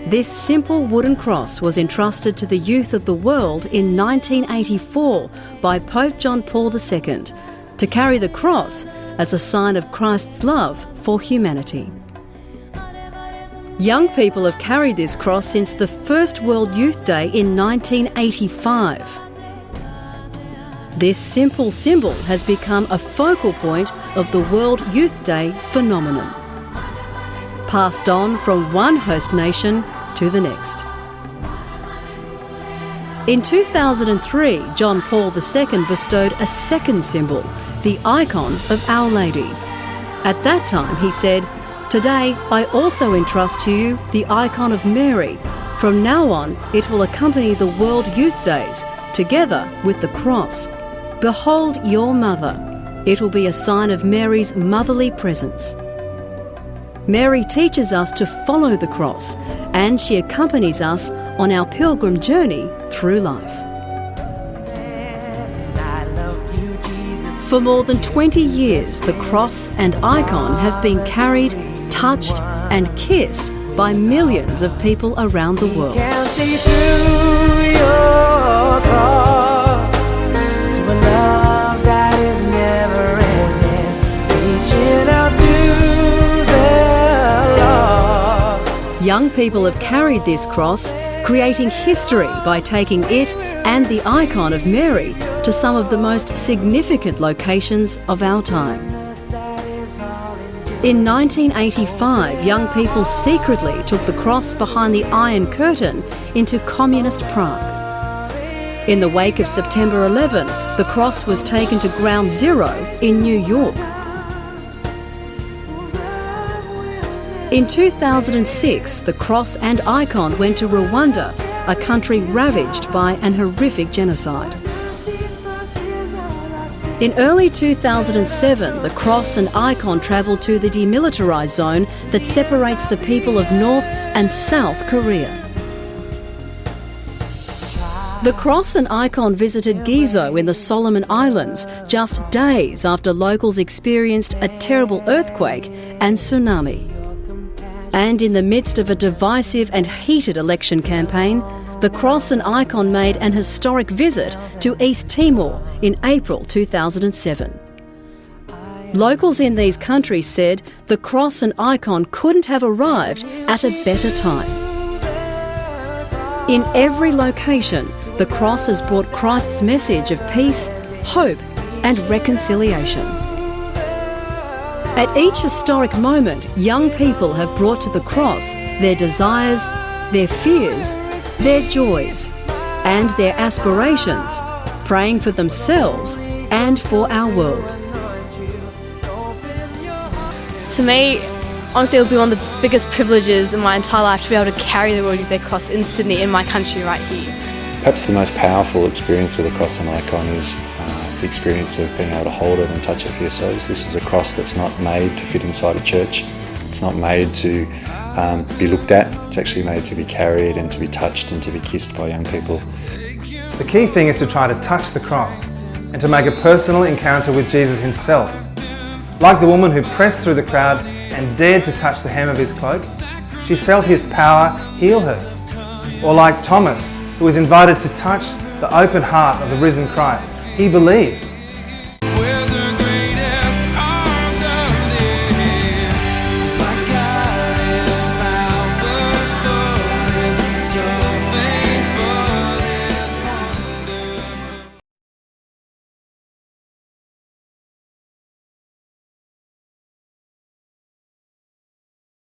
This simple wooden cross was entrusted to the youth of the world in 1984 by Pope John Paul II to carry the cross as a sign of Christ's love for humanity. Young people have carried this cross since the first World Youth Day in 1985. This simple symbol has become a focal point of the World Youth Day phenomenon, passed on from one host nation to the next. In 2003, John Paul II bestowed a second symbol, the icon of Our Lady. At that time, he said, "Today, I also entrust to you the icon of Mary. From now on, it will accompany the World Youth Days, together with the cross. Behold your mother. It will be a sign of Mary's motherly presence." Mary teaches us to follow the cross, and she accompanies us on our pilgrim journey through life. For more than 20 years, the cross and icon have been carried, touched and kissed by millions of people around the world. Young people have carried this cross, creating history by taking it and the icon of Mary to some of the most significant locations of our time. In 1985, young people secretly took the cross behind the Iron Curtain into communist Prague. In the wake of September 11, the cross was taken to Ground Zero in New York. In 2006, the cross and icon went to Rwanda, a country ravaged by an horrific genocide. In early 2007, the cross and icon travelled to the demilitarised zone that separates the people of North and South Korea. The cross and icon visited Gizo in the Solomon Islands just days after locals experienced a terrible earthquake and tsunami. And in the midst of a divisive and heated election campaign, the cross and icon made an historic visit to East Timor in April 2007. Locals in these countries said the cross and icon couldn't have arrived at a better time. In every location, the cross has brought Christ's message of peace, hope and reconciliation. At each historic moment, young people have brought to the cross their desires, their fears, their joys, and their aspirations, praying for themselves and for our world. To me, honestly, it will be one of the biggest privileges in my entire life to be able to carry the World Youth Day cross in Sydney, in my country right here. Perhaps the most powerful experience of the cross and icon is the experience of being able to hold it and touch it for yourselves. This is a cross that's not made to fit inside a church. It's not made to be looked at. It's actually made to be carried and to be touched and to be kissed by young people. The key thing is to try to touch the cross and to make a personal encounter with Jesus himself. Like the woman who pressed through the crowd and dared to touch the hem of his cloak, she felt his power heal her. Or like Thomas, who was invited to touch the open heart of the risen Christ. He believed